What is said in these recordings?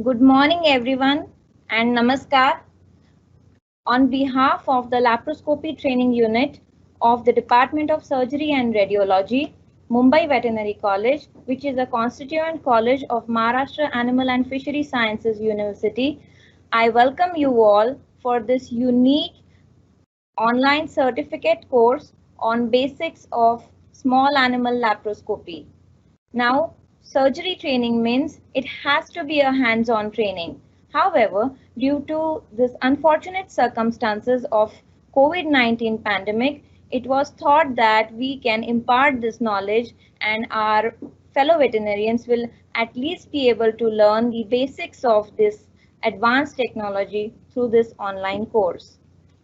Good morning, everyone, and namaskar. On behalf of the Laparoscopy Training Unit of the Department of Surgery and Radiology, Mumbai Veterinary College, which is a constituent college of Maharashtra Animal and Fishery Sciences University, I welcome you all for this unique online certificate course on basics of small animal laparoscopy. Now, surgery training means it has to be a hands-on training. However, due to this unfortunate circumstances of COVID-19 pandemic, it was thought that we can impart this knowledge and our fellow veterinarians will at least be able to learn the basics of this advanced technology through this online course.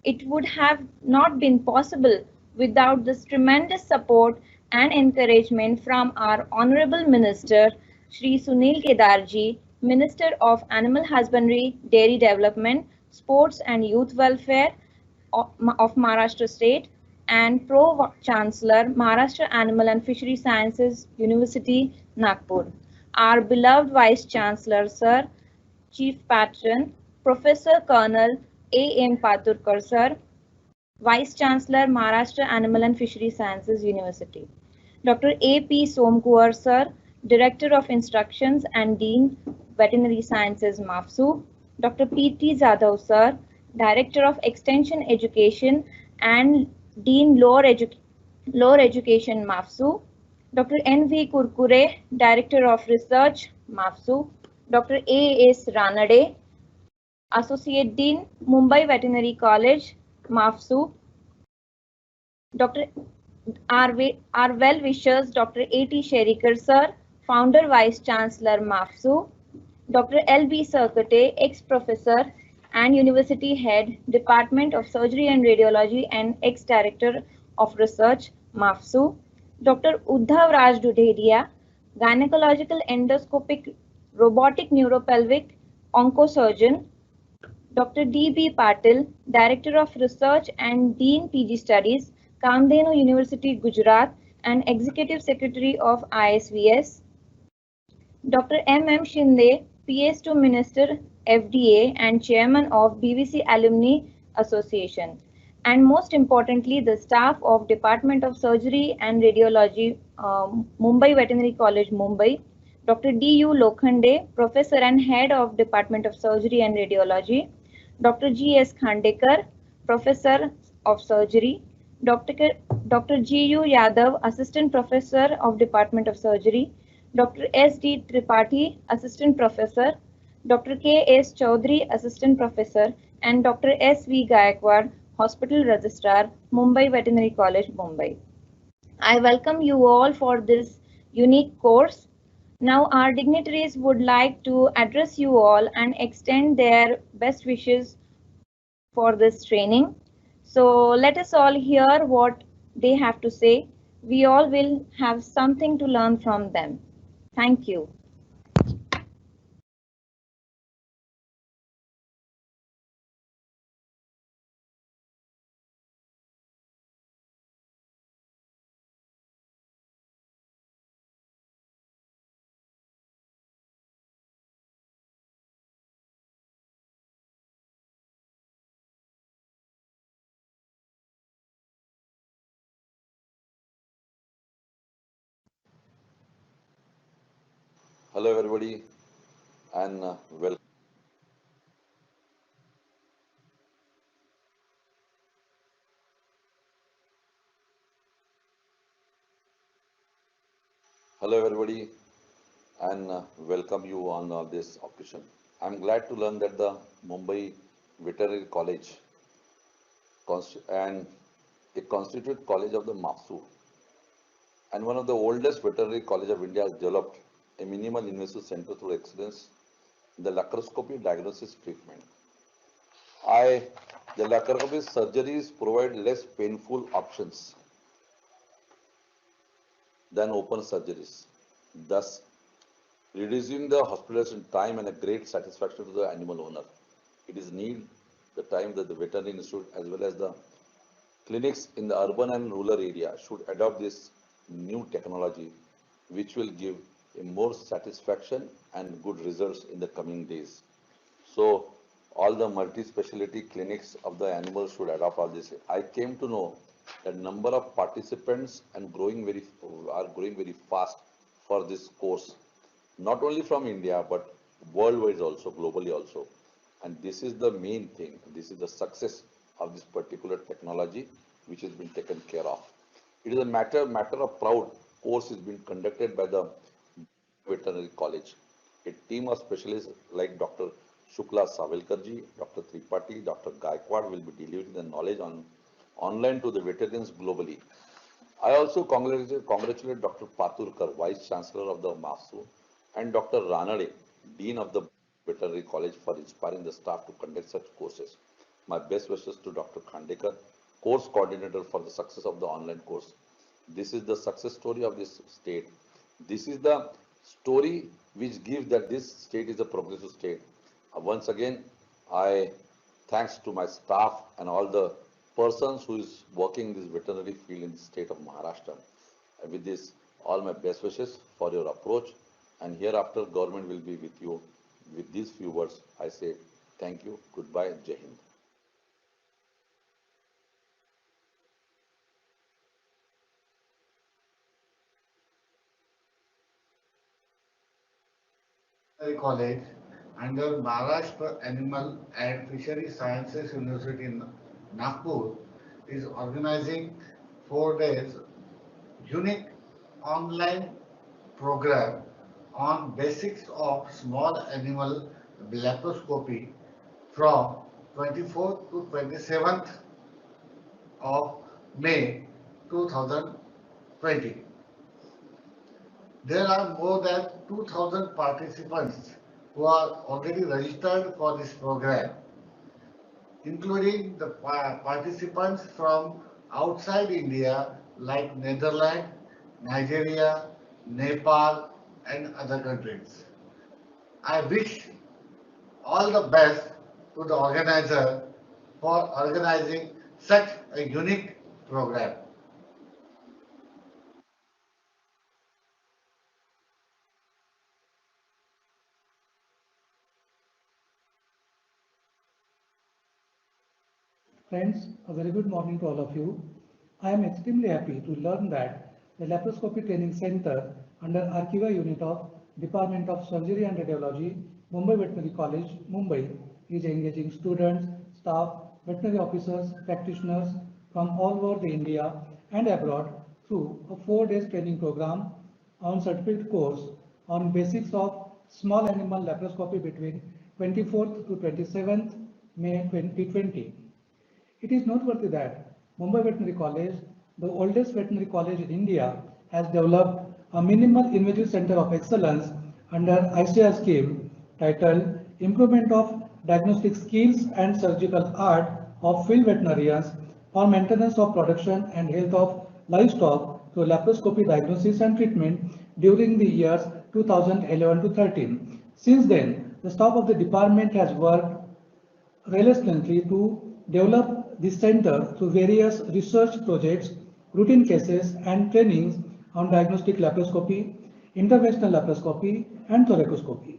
It would have not been possible without this tremendous support and encouragement from our Honorable Minister, Shri Sunil Kedarji, Minister of Animal Husbandry, Dairy Development, Sports and Youth Welfare of Maharashtra State, and Pro Chancellor, Maharashtra Animal and Fishery Sciences University, Nagpur. Our beloved Vice Chancellor, Sir, Chief Patron, Professor Colonel A. M. Paturkar, Sir, Vice Chancellor, Maharashtra Animal and Fishery Sciences University. Dr. A. P. Somkuar, Sir, Director of Instructions and Dean, Veterinary Sciences, MAFSU. Dr. P. T. Jadhav, Sir, Director of Extension Education and Dean, Lower Education, MAFSU. Dr. N. V. Kurkure, Director of Research, MAFSU. Dr. A. S. Ranade, Associate Dean, Mumbai Veterinary College, MAFSU. Dr. Our well-wishers, Dr. A. T. Sherikar, Sir, Founder Vice Chancellor, MAFSU. Dr. L. B. Sarkate, ex-professor and University Head, Department of Surgery and Radiology and ex-Director of Research, MAFSU. Dr. Uddhav Raj Dudheria, Gynecological Endoscopic Robotic Neuropelvic Oncosurgeon. Dr. D. B. Patil, Director of Research and Dean PG Studies, Kamdhenu University, Gujarat, and Executive Secretary of ISVS. Dr. M. M. Shinde, PS2 Minister, FDA, and Chairman of BVC Alumni Association. And most importantly, the staff of Department of Surgery and Radiology, Mumbai Veterinary College, Mumbai. Dr. D. U. Lokhande, Professor and Head of Department of Surgery and Radiology. Dr. G. S. Khandekar, Professor of Surgery. Dr. G. U. Yadav, Assistant Professor of Department of Surgery. Dr. S. D. Tripathi, Assistant Professor. Dr. K. S. Chaudhary, Assistant Professor, and Dr. S. V. Gaikwad, Hospital Registrar, Mumbai Veterinary College, Mumbai. I welcome you all for this unique course. Now our dignitaries would like to address you all and extend their best wishes for this training. So let us all hear what they have to say. We all will have something to learn from them. Thank you. Hello, everybody, and welcome. Hello, everybody, and welcome you on this occasion. I'm glad to learn that the Mumbai Veterinary College and a constituent college of the MAPSU and one of the oldest veterinary college of India has developed a minimal invasive center through excellence in the laparoscopy diagnosis treatment. The laparoscopy surgeries provide less painful options than open surgeries, thus reducing the hospitalization time and a great satisfaction to the animal owner. It is need the time that the veterinary institute as well as the clinics in the urban and rural area should adopt this new technology which will give more satisfaction and good results in the coming days. So all the multi-specialty clinics of the animals should adopt all this. I came to know that number of participants and are growing very fast for this course, not only from India but worldwide also, globally also. And this is the main thing. This is the success of this particular technology which has been taken care of. It is a matter of proud. Course is being conducted by the Veterinary College. A team of specialists like Dr. Shukla Savilkarji, Dr. Tripathi, Dr. Gaikwad will be delivering the knowledge online to the veterinarians globally. I also congratulate Dr. Paturkar, Vice Chancellor of the MASU, and Dr. Ranade, Dean of the Veterinary College, for inspiring the staff to conduct such courses. My best wishes to Dr. Khandekar, course coordinator, for the success of the online course. This is the success story of this state. This is the story which gives that this state is a progressive state. Once again, I thanks to my staff and all the persons who is working in this veterinary field in the state of Maharashtra. With this, all my best wishes for your approach, and hereafter government will be with you. With these few words, I say thank you, goodbye, Jai Hind. College under Maharashtra Animal and Fishery Sciences University in Nagpur is organizing 4 days unique online program on basics of small animal laparoscopy from 24th to 27th of May 2020. There are more than 2,000 participants who are already registered for this program, including the participants from outside India like Netherlands, Nigeria, Nepal, and other countries. I wish all the best to the organizer for organizing such a unique program. Friends, a very good morning to all of you. I am extremely happy to learn that the Laparoscopy Training Center under Archiva Unit of Department of Surgery and Radiology, Mumbai Veterinary College, Mumbai, is engaging students, staff, veterinary officers, practitioners from all over the India and abroad through a 4 days training program on certificate course on basics of small animal laparoscopy between 24th to 27th May 2020. It is noteworthy that Mumbai Veterinary College, the oldest veterinary college in India, has developed a minimal invasive center of excellence under ICAR scheme titled Improvement of Diagnostic Skills and Surgical Art of Field Veterinarians for Maintenance of Production and Health of Livestock through Laparoscopy Diagnosis and Treatment during the years 2011 to 13. Since then, the staff of the department has worked relentlessly to develop the center through various research projects, routine cases, and trainings on diagnostic laparoscopy, interventional laparoscopy, and thoracoscopy.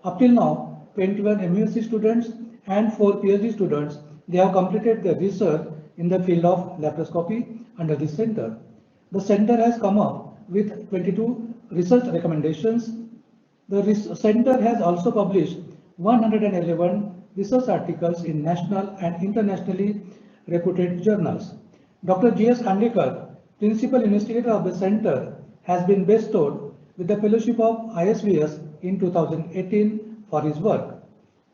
Up till now, 21 MUSC students and 4 PhD students, they have completed their research in the field of laparoscopy under this center. The center has come up with 22 research recommendations. The center has also published 111 research articles in national and internationally reputed journals. Dr. G.S. Khandekar, Principal Investigator of the Center, has been bestowed with the Fellowship of ISVS in 2018 for his work.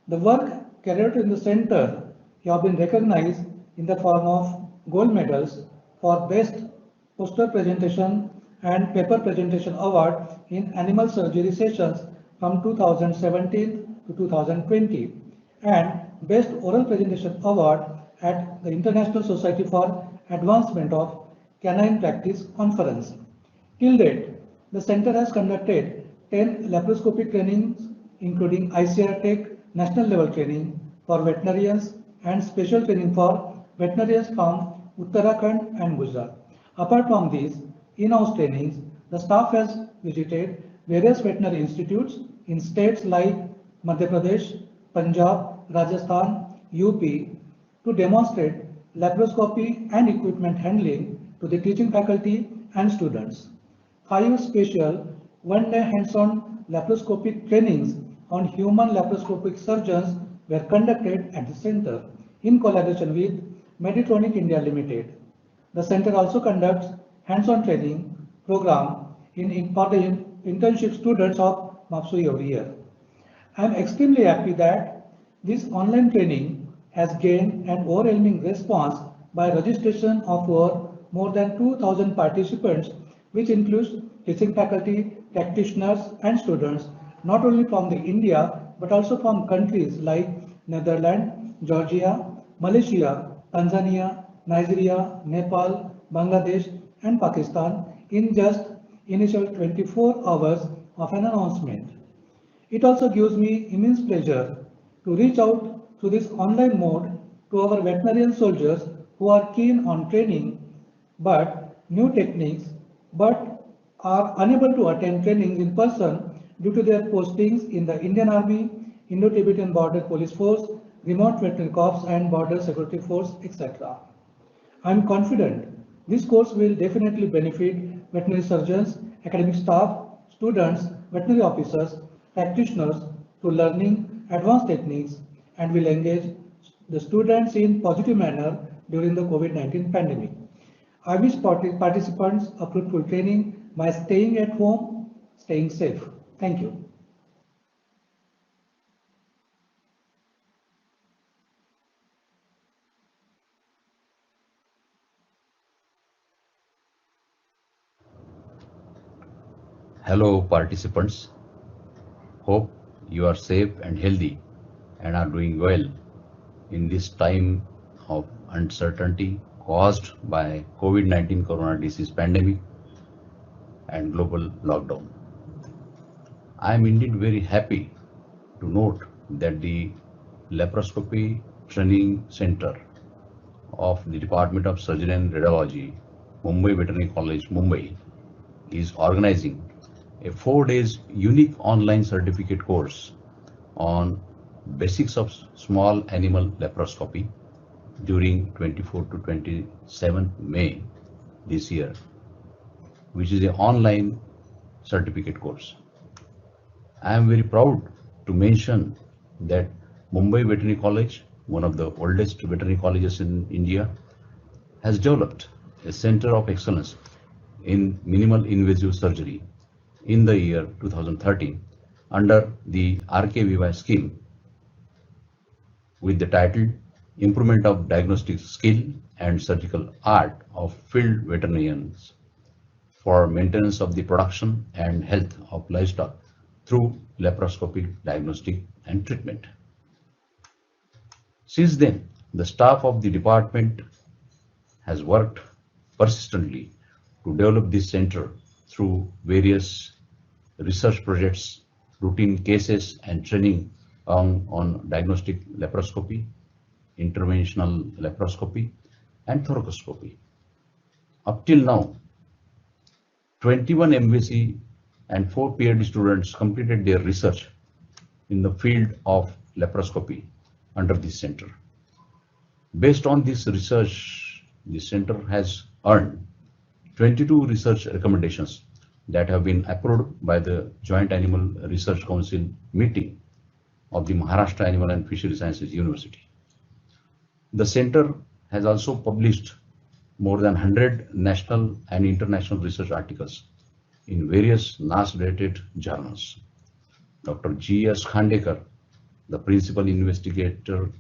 The work carried out in the Center have been recognized in the form of gold medals for Best Poster Presentation and Paper Presentation Award in Animal Surgery Sessions from 2017 to 2020 and Best Oral Presentation Award at the International Society for Advancement of Canine Practice Conference. Till date, the center has conducted 10 laparoscopic trainings, including ICAR Tech national level training for veterinarians and special training for veterinarians from Uttarakhand and Gujarat. Apart from these in-house trainings, the staff has visited various veterinary institutes in states like Madhya Pradesh, Punjab, Rajasthan, UP to demonstrate laparoscopy and equipment handling to the teaching faculty and students. 5 special one-day hands-on laparoscopic trainings on human laparoscopic surgeons were conducted at the center in collaboration with Meditronic India Limited. The center also conducts hands-on training program for the internship students of MAPSUI every year. I am extremely happy that this online training has gained an overwhelming response by registration of more than 2,000 participants, which includes teaching faculty, practitioners and students, not only from the India, but also from countries like Netherlands, Georgia, Malaysia, Tanzania, Nigeria, Nepal, Bangladesh and Pakistan in just initial 24 hours of an announcement. It also gives me immense pleasure to reach out through this online mode to our veterinarian soldiers who are keen on training but new techniques but are unable to attend trainings in person due to their postings in the Indian Army, Indo-Tibetan Border Police Force, Remote Veterinary Corps and Border Security Force, etc. I am confident this course will definitely benefit veterinary surgeons, academic staff, students, veterinary officers, practitioners to learning advanced techniques and will engage the students in positive manner during the COVID-19 pandemic. I wish participants a fruitful training by staying at home, staying safe. Thank you. Hello participants, hope you are safe and healthy and are doing well in this time of uncertainty caused by COVID-19 corona disease pandemic and global lockdown. I am indeed very happy to note that the Laparoscopy Training Center of the Department of Surgery and Radiology, Mumbai Veterinary College, Mumbai, is organizing a 4 days unique online certificate course on basics of small animal laparoscopy during 24 to 27 May this year, which is an online certificate course. I am very proud to mention that Mumbai Veterinary College, one of the oldest veterinary colleges in India, has developed a center of excellence in minimal invasive surgery in the year 2013 under the RKVY scheme with the title Improvement of Diagnostic Skill and Surgical Art of Field Veterinarians for Maintenance of the Production and Health of Livestock through Laparoscopic Diagnostic and Treatment. Since then, the staff of the department has worked persistently to develop this center through various research projects, routine cases and training on diagnostic laparoscopy, interventional laparoscopy and thoracoscopy. Up till now, 21 MVC and 4 PhD students completed their research in the field of laparoscopy under this center. Based on this research, the center has earned 22 research recommendations that have been approved by the Joint Animal Research Council meeting of the Maharashtra Animal and Fishery Sciences University. The center has also published more than 100 national and international research articles in various NAS-rated journals. Dr. G.S. Khandekar, the principal investigator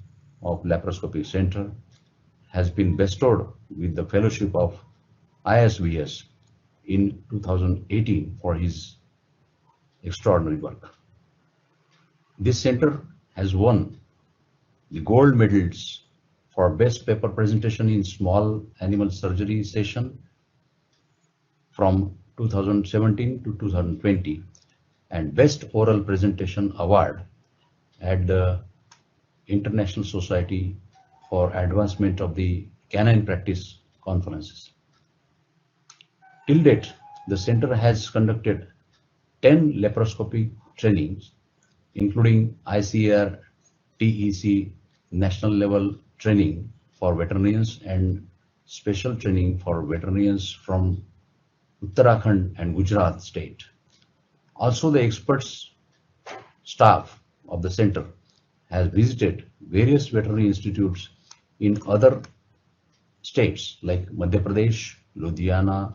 of Laparoscopy Center, has been bestowed with the fellowship of ISVS in 2018 for his extraordinary work. This center has won the gold medals for best paper presentation in small animal surgery session from 2017 to 2020 and best oral presentation award at the International Society for Advancement of the Canine Practice conferences. Till date, the center has conducted 10 laparoscopy trainings, including ICAR, TEC, national level training for veterinarians and special training for veterinarians from Uttarakhand and Gujarat state. Also, the experts staff of the center has visited various veterinary institutes in other states like Madhya Pradesh, Ludhiana,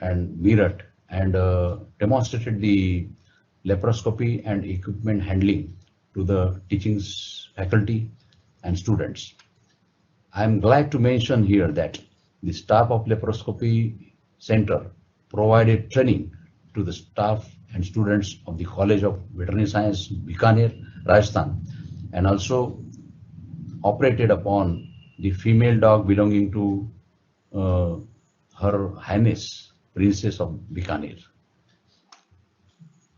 and Meerut, and demonstrated the laparoscopy and equipment handling to the teaching faculty and students. I am glad to mention here that the staff of laparoscopy center provided training to the staff and students of the College of Veterinary Science, Bikaner, Rajasthan, and also operated upon the female dog belonging to Her Highness Princess of Bikaner.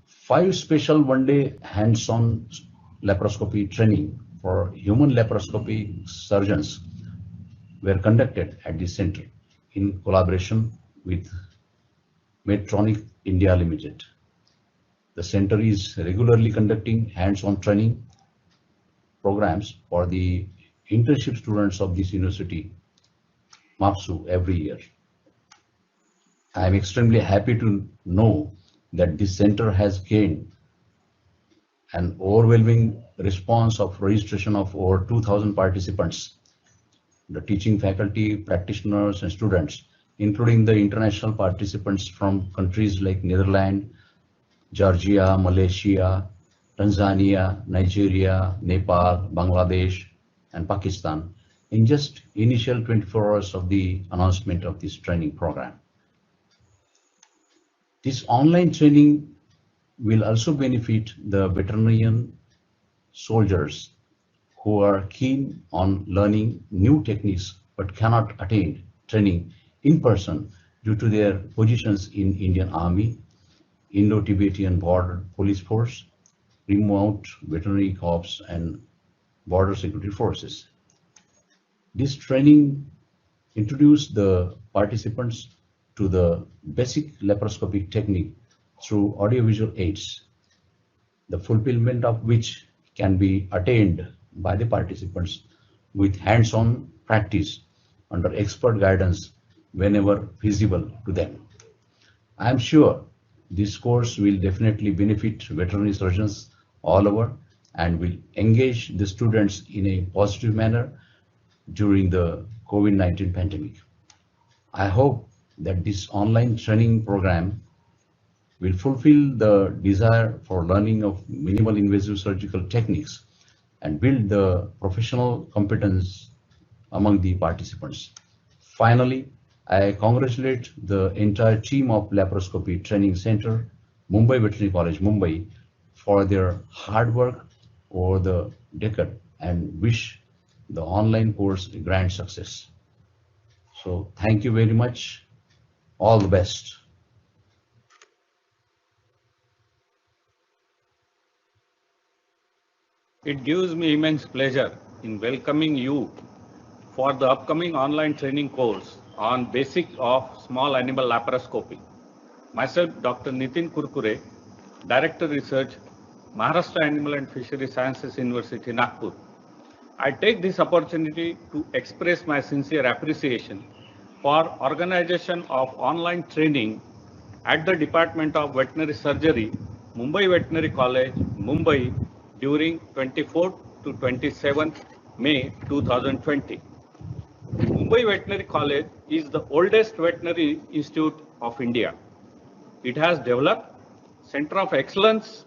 5 special one-day hands-on laparoscopy training for human laparoscopy surgeons were conducted at the center in collaboration with Medtronic India Limited. The center is regularly conducting hands-on training programs for the internship students of this university, MAPSU, every year. I am extremely happy to know that this center has gained an overwhelming response of registration of over 2,000 participants, the teaching faculty, practitioners, and students, including the international participants from countries like Netherlands, Georgia, Malaysia, Tanzania, Nigeria, Nepal, Bangladesh, and Pakistan in just initial 24 hours of the announcement of this training program. This online training will also benefit the veterinarian soldiers who are keen on learning new techniques but cannot attain training in person due to their positions in Indian Army, Indo-Tibetan Border Police Force, remote veterinary corps, and border security forces. This training introduced the participants to the basic laparoscopic technique through audiovisual aids, the fulfillment of which can be attained by the participants with hands-on practice under expert guidance whenever feasible to them. I am sure this course will definitely benefit veterinary surgeons all over and will engage the students in a positive manner during the COVID-19 pandemic. I hope that this online training program will fulfill the desire for learning of minimal invasive surgical techniques and build the professional competence among the participants. Finally, I congratulate the entire team of Laparoscopy Training Center, Mumbai Veterinary College, Mumbai, for their hard work over the decade and wish the online course a grand success. So thank you very much. All the best. It gives me immense pleasure in welcoming you for the upcoming online training course on basic of small animal laparoscopy. Myself, Dr. Nitin Kurkure, Director Research, Maharashtra Animal and Fishery Sciences University, Nagpur. I take this opportunity to express my sincere appreciation for organization of online training at the Department of Veterinary Surgery, Mumbai Veterinary College, Mumbai, during 24th to 27th May 2020. Mumbai Veterinary College is the oldest veterinary institute of India. It has developed Center of Excellence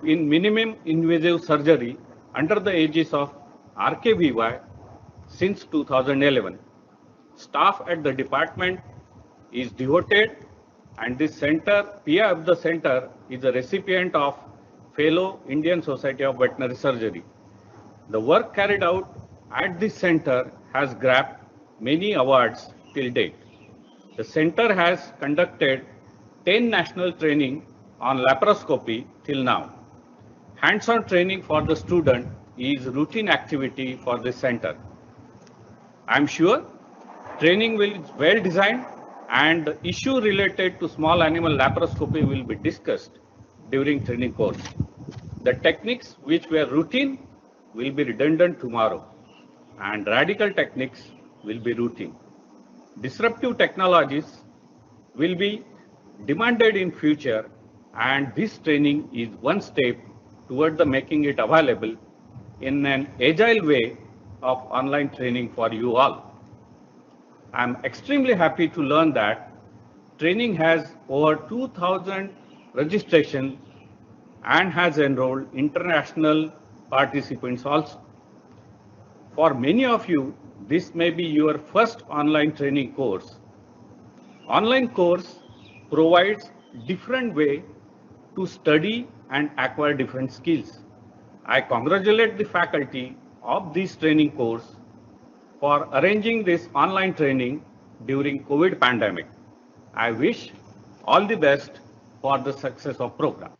in minimum invasive surgery under the aegis of RKVY since 2011. Staff at the department is devoted, and this center, PI of the center, is a recipient of Fellow Indian Society of Veterinary Surgery. The work carried out at this center has grabbed many awards till date. The center has conducted 10 national training on laparoscopy till now. Hands-on training for the student is routine activity for this center. I am sure training will be well designed and the issue related to small animal laparoscopy will be discussed during training course. The techniques which were routine will be redundant tomorrow, and radical techniques will be routine. Disruptive technologies will be demanded in future, and this training is one step toward the making it available in an agile way of online training for you all. I am extremely happy to learn that training has over 2,000 registration and has enrolled international participants also. For many of you, this may be your first online training course. Online course provides different way to study and acquire different skills. I congratulate the faculty of this training course for arranging this online training during COVID pandemic. I wish all the best for the success of program.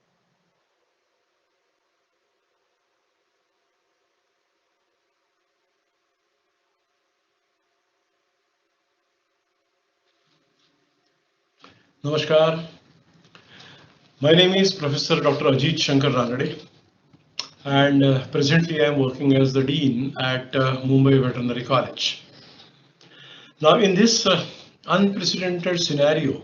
Namaskar. My name is Professor Dr. Ajit Shankar Ranade, and presently I am working as the Dean at Mumbai Veterinary College. Now, in this unprecedented scenario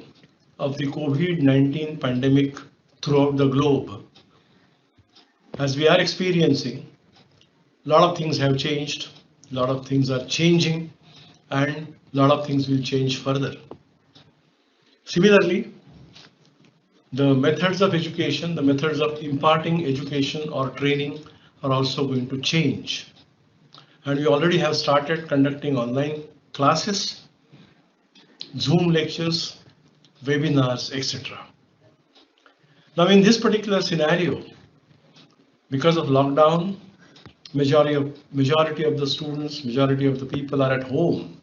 of the COVID-19 pandemic throughout the globe, as we are experiencing, a lot of things have changed, a lot of things are changing, and a lot of things will change further. Similarly, the methods of education, the methods of imparting education or training are also going to change. And we already have started conducting online classes, Zoom lectures, webinars, etc. Now, in this particular scenario, because of lockdown, majority of the students, majority of the people are at home.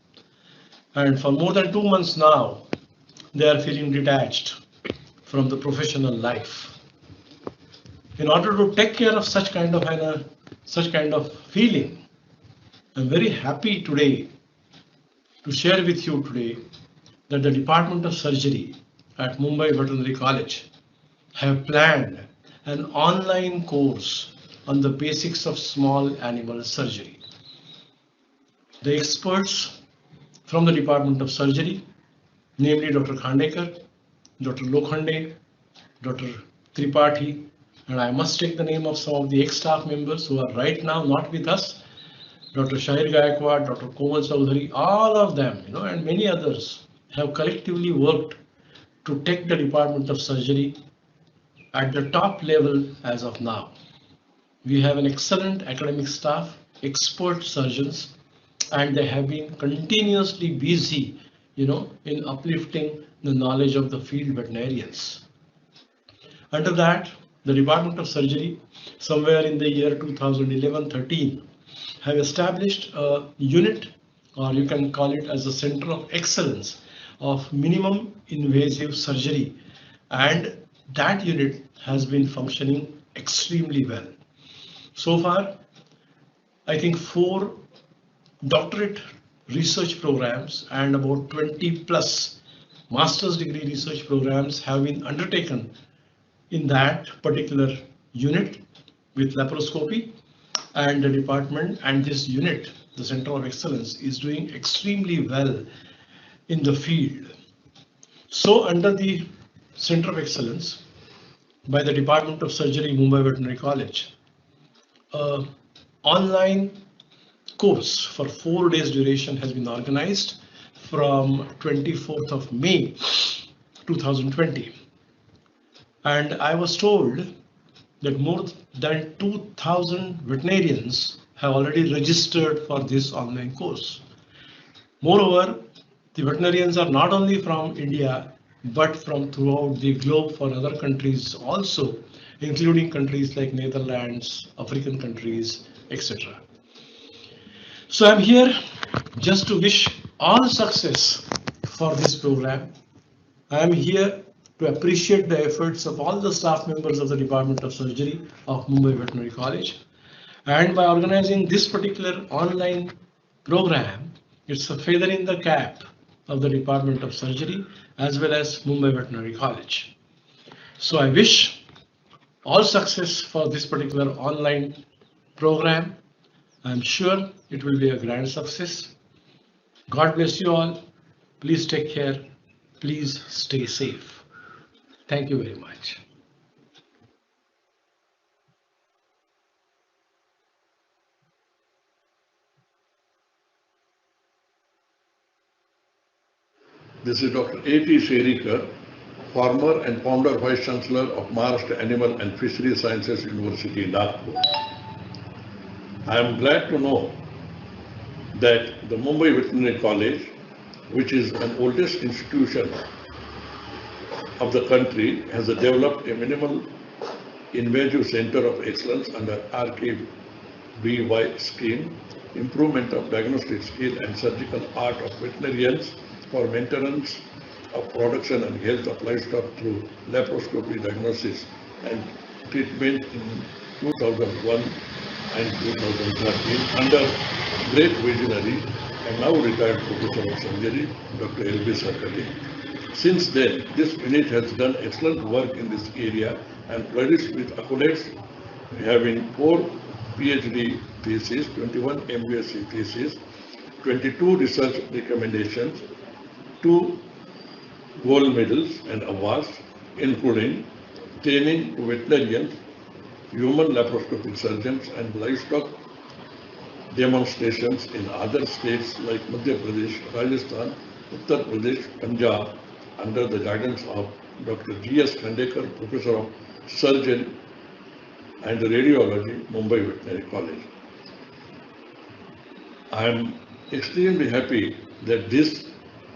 And for more than 2 months now, they are feeling detached from the professional life. In order to take care of such kind of feeling, I'm very happy today to share with you today that the Department of Surgery at Mumbai Veterinary College have planned an online course on the basics of small animal surgery. The experts from the Department of Surgery, namely Dr. Khandekar, Dr. Lokhande, Dr. Tripathi, and I must take the name of some of the ex-staff members who are right now not with us, Dr. Shahir Gaikwad, Dr. Komal Chaudhary, all of them, and many others have collectively worked to take the Department of Surgery at the top level as of now. We have an excellent academic staff, expert surgeons, and they have been continuously busy in uplifting the knowledge of the field veterinarians. Under that, the Department of Surgery, somewhere in the year 2011-13, have established a unit, or you can call it as a center of excellence of minimum invasive surgery, and that unit has been functioning extremely well. So far, I think 4 doctorate research programs and about 20 plus master's degree research programs have been undertaken in that particular unit with laparoscopy, and the department and this unit, the Center of Excellence, is doing extremely well in the field. So under the Center of Excellence by the Department of Surgery, Mumbai Veterinary College, online course for 4 days duration has been organized from 24th of May 2020, and I was told that more than 2,000 veterinarians have already registered for this online course. Moreover, the veterinarians are not only from India but from throughout the globe for other countries also, including countries like Netherlands, African countries, etc. So I'm here just to wish all success for this program. I'm here to appreciate the efforts of all the staff members of the Department of Surgery of Mumbai Veterinary College. And by organizing this particular online program, it's a feather in the cap of the Department of Surgery as well as Mumbai Veterinary College. So I wish all success for this particular online program. I'm sure it will be a grand success. God bless you all. Please take care. Please stay safe. Thank you very much. This is Dr. A.T. Sherikar, former and founder Vice Chancellor of Maharashtra Animal and Fishery Sciences University, Nagpur. I am glad to know that the Mumbai Veterinary College, which is an oldest institution of the country, has developed a minimal invasive center of excellence under RKVY scheme, improvement of diagnostic skill and surgical art of veterinarians for maintenance of production and health of livestock through laparoscopy diagnosis and treatment in 2001 and 2013 under great visionary and now retired professor of surgery, Dr. L.B. Sarkate. Since then, this unit has done excellent work in this area and flourished with accolades, having 4 PhD theses, 21 MBSc theses, 22 research recommendations, 2 gold medals and awards, including training to veterinarians, human laparoscopic surgeons, and livestock demonstrations in other states like Madhya Pradesh, Rajasthan, Uttar Pradesh, Punjab, under the guidance of Dr. G.S. Khandekar, Professor of Surgery and Radiology, Mumbai Veterinary College. I am extremely happy that this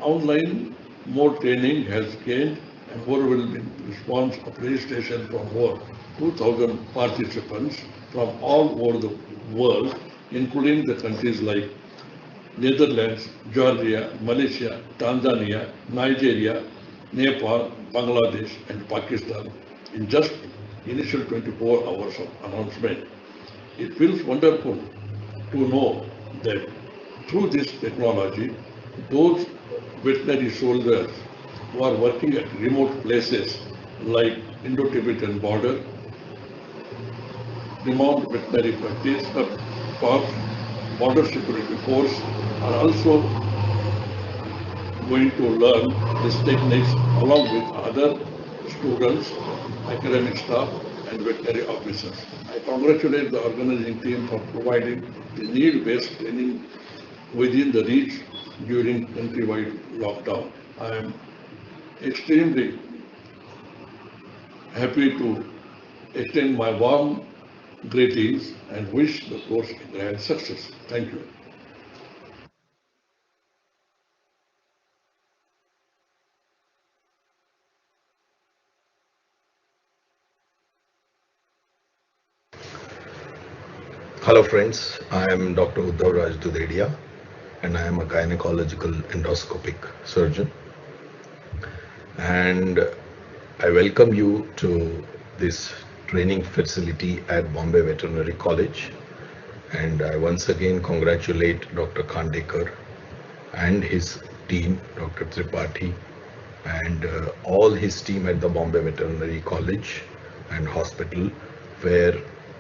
online mode training has gained an overwhelming response of registration from over 2,000 participants from all over the world, including the countries like Netherlands, Georgia, Malaysia, Tanzania, Nigeria, Nepal, Bangladesh, and Pakistan in just initial 24 hours of announcement. It feels wonderful to know that through this technology, those veterinary soldiers who are working at remote places like Indo-Tibetan border, renowned veterinary practice corps, border security force are also going to learn these techniques along with other students, academic staff, and veterinary officers. I congratulate the organizing team for providing the need-based training within the reach during countrywide lockdown. I am extremely happy to extend my warm greetings and wish the course a grand success. Thank you. Hello friends, I am Dr. Uddhav Raj Dudedia and I am a gynecological endoscopic surgeon, and I welcome you to this training facility at Bombay Veterinary College, and I once again congratulate Dr. Khandekar and his team, Dr. Tripathi, and all his team at the Bombay Veterinary College and Hospital, where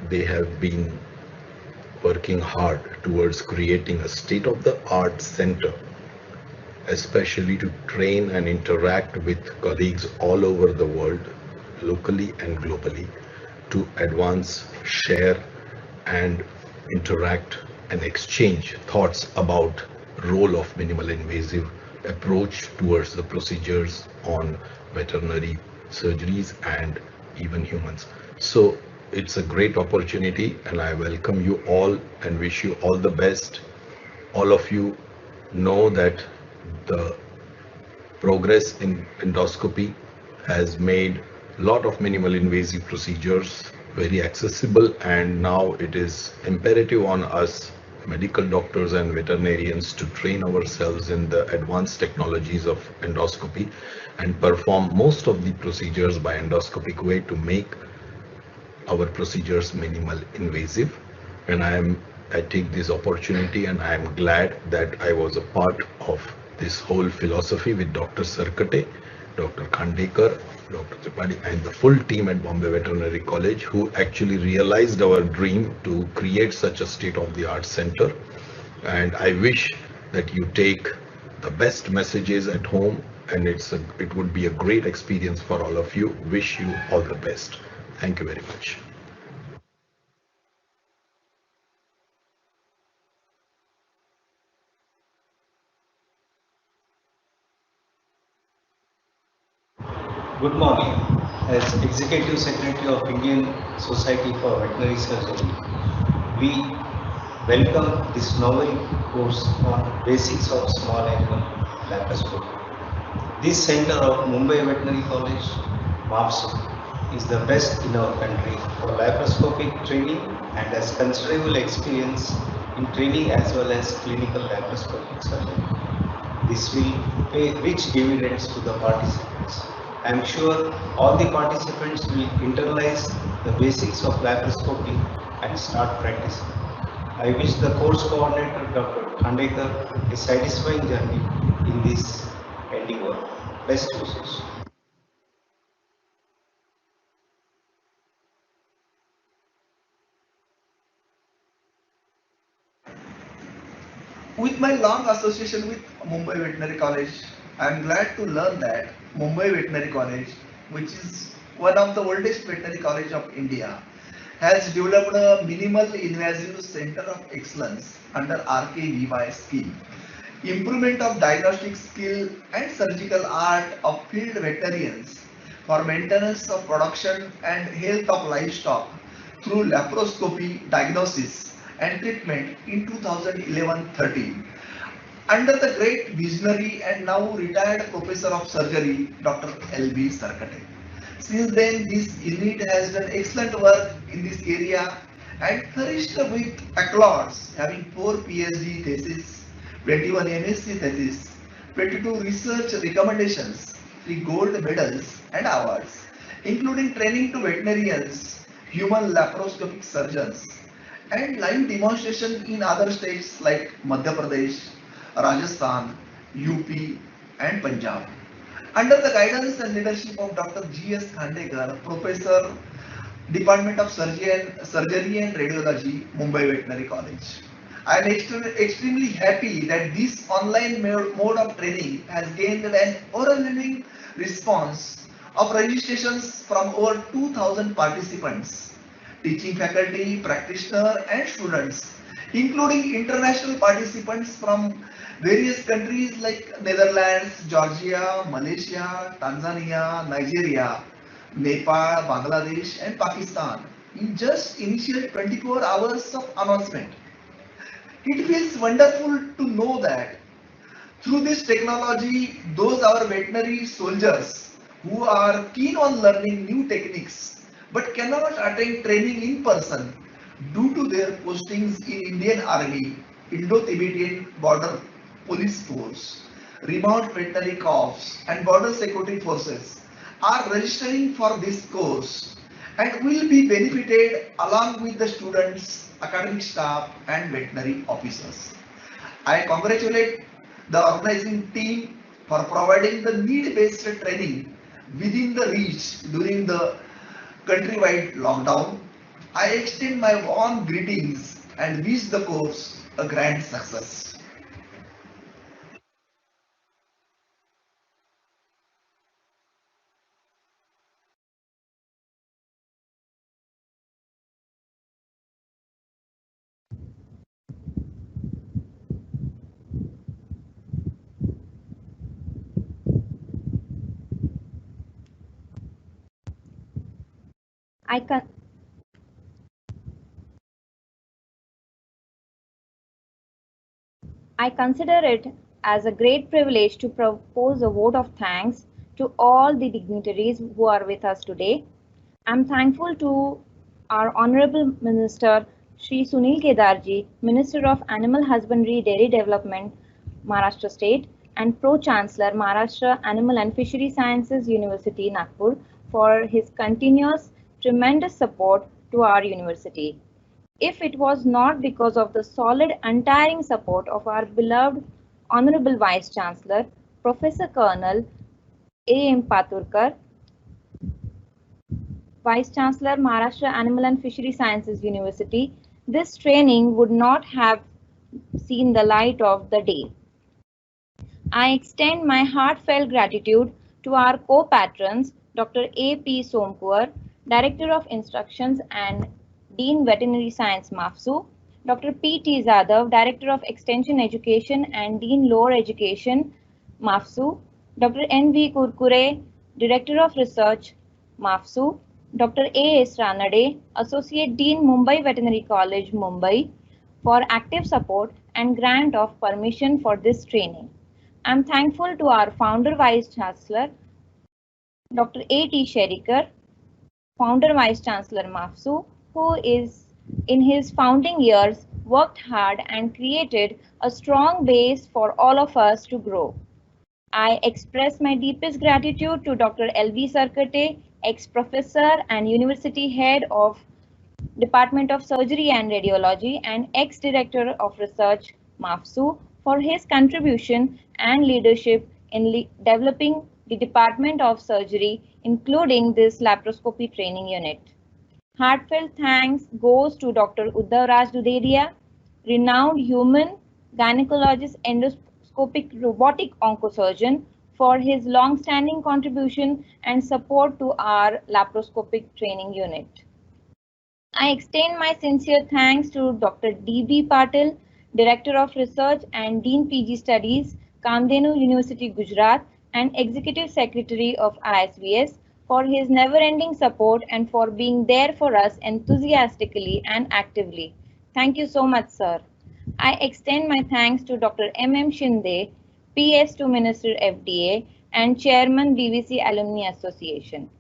they have been working hard towards creating a state-of-the-art center, especially to train and interact with colleagues all over the world, locally and globally, to advance, share, and interact and exchange thoughts about role of minimal invasive approach towards the procedures on veterinary surgeries and even humans. So it's a great opportunity and I welcome you all and wish you all the best. All of you know that the progress in endoscopy has made a lot of minimal invasive procedures very accessible, and now it is imperative on us medical doctors and veterinarians to train ourselves in the advanced technologies of endoscopy and perform most of the procedures by endoscopic way to make our procedures minimal invasive. And I take this opportunity and I am glad that I was a part of this whole philosophy with Dr. Sarkate, Dr. Khandekar, Dr. Tripathi, and the full team at Bombay Veterinary College, who actually realized our dream to create such a state-of-the-art center. And I wish that you take the best messages at home, and it would be a great experience for all of you. Wish you all the best. Thank you very much. Good morning. As Executive Secretary of Indian Society for Veterinary Surgery, we welcome this novel course on basics of small animal laparoscopy. This center of Mumbai Veterinary College, MAVSU, is the best in our country for laparoscopic training and has considerable experience in training as well as clinical laparoscopic surgery. This will pay rich dividends to the participants. I am sure all the participants will internalize the basics of laparoscopy and start practicing. I wish the course coordinator, Dr. Khandekar, a satisfying journey in this endeavor. Best wishes. With my long association with Mumbai Veterinary College, I am glad to learn that Mumbai Veterinary College, which is one of the oldest veterinary college of India, has developed a minimal invasive center of excellence under RKVY scheme. Improvement of diagnostic skill and surgical art of field veterinarians for maintenance of production and health of livestock through laparoscopy diagnosis and treatment in 2011-13. Under the great visionary and now retired professor of surgery, Dr. L.B. Sarkate. Since then, this unit has done excellent work in this area and furnished with accolades, having 4 PhD theses, 21 MSc theses, 22 research recommendations, 3 gold medals and awards, including training to veterinarians, human laparoscopic surgeons, and live demonstration in other states like Madhya Pradesh, Rajasthan, UP and Punjab. Under the guidance and leadership of Dr. G.S. Khandekar, Professor, Department of Surgery and Radiology, Mumbai Veterinary College. I am extremely happy that this online mode of training has gained an overwhelming response of registrations from over 2,000 participants, teaching faculty, practitioners and students, including international participants from various countries like Netherlands, Georgia, Malaysia, Tanzania, Nigeria, Nepal, Bangladesh and Pakistan in just initial 24 hours of announcement. It feels wonderful to know that through this technology, those our veterinary soldiers who are keen on learning new techniques but cannot attend training in person due to their postings in Indian Army, Indo-Tibetan Border Police Force, Remote Veterinary Corps and Border Security Forces are registering for this course and will be benefited along with the students, academic staff and veterinary officers. I congratulate the organizing team for providing the need-based training within the reach during the countrywide lockdown. I extend my warm greetings and wish the course a grand success. I consider it as a great privilege to propose a vote of thanks to all the dignitaries who are with us today. I'm thankful to our Honorable Minister Shri Sunil Kedarji, Minister of Animal Husbandry Dairy Development, Maharashtra State, and Pro-Chancellor, Maharashtra Animal and Fishery Sciences University, Nagpur, for his continuous tremendous support to our university. If it was not because of the solid, untiring support of our beloved Honorable Vice Chancellor, Professor Colonel A.M. Paturkar, Vice Chancellor, Maharashtra Animal and Fishery Sciences University, this training would not have seen the light of the day. I extend my heartfelt gratitude to our co-patrons, Dr. A.P. Sompuar, Director of Instructions and Dean Veterinary Science, MAFSU, Dr. P.T. Zadav, Director of Extension Education and Dean Lower Education, MAFSU, Dr. N.V. Kurkure, Director of Research, MAFSU, Dr. A.S. Ranade, Associate Dean, Mumbai Veterinary College, Mumbai, for active support and grant of permission for this training. I'm thankful to our Founder Vice Chancellor, Dr. A.T. Sherikar, Founder Vice Chancellor MAFSU, who is in his founding years worked hard and created a strong base for all of us to grow. I express my deepest gratitude to Dr. L.V. Sarkate, ex-professor and university head of Department of Surgery and Radiology and ex-director of research MAFSU, for his contribution and leadership in developing the Department of Surgery, including this laparoscopy training unit. Heartfelt thanks goes to Dr. Uddhav Raj Duderia, renowned human gynecologist endoscopic robotic oncosurgeon, for his long-standing contribution and support to our laparoscopic training unit. I extend my sincere thanks to Dr. D.B. Patil, Director of Research and Dean PG Studies, Kamdenu University, Gujarat, and Executive Secretary of ISVS, for his never-ending support and for being there for us enthusiastically and actively. Thank you so much, sir. I extend my thanks to Dr. M.M. Shinde, PS to Minister FDA and Chairman BVC Alumni Association.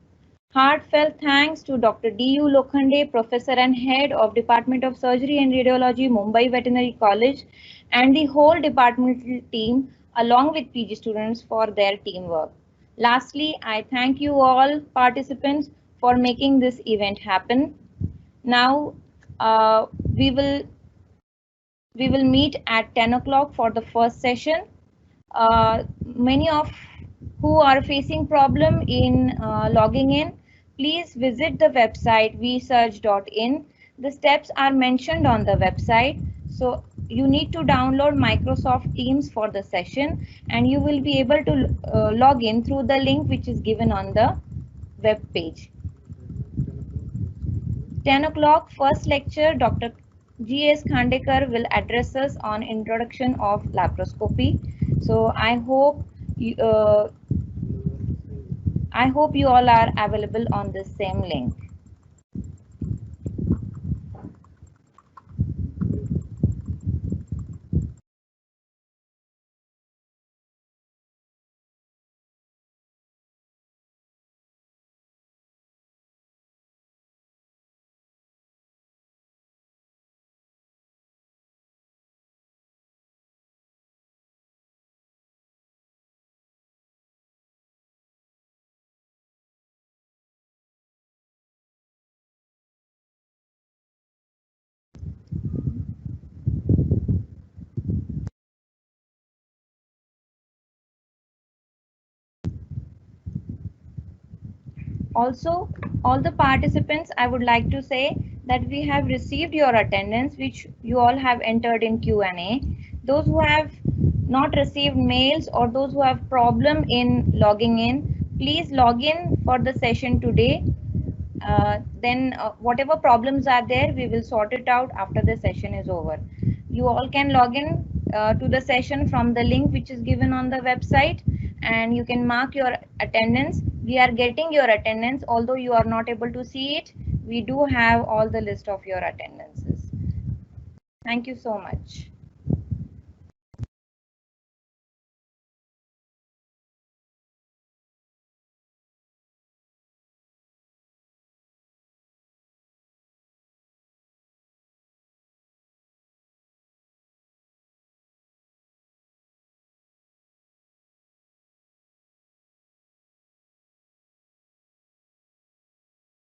Heartfelt thanks to Dr. D.U. Lokhande, Professor and Head of Department of Surgery and Radiology, Mumbai Veterinary College, and the whole departmental team along with PG students for their teamwork. Lastly, I thank you all participants for making this event happen. Now we will meet at 10 o'clock for the first session. Many of who are facing problem in logging in, please visit the website vsurge.in. The steps are mentioned on the website. So you need to download Microsoft Teams for the session and you will be able to log in through the link which is given on the web page. 10 o'clock, first lecture, Dr. G.S. Khandekar will address us on introduction of laparoscopy. So I hope you all are available on the same link. Also, all the participants, I would like to say that we have received your attendance, which you all have entered in Q&A. Those who have not received mails or those who have problem in logging in, please log in for the session today. Then whatever problems are there, we will sort it out after the session is over. You all can log in to the session from the link which is given on the website, and you can mark your attendance. We are getting your attendance, although you are not able to see it. We do have all the list of your attendances. Thank you so much.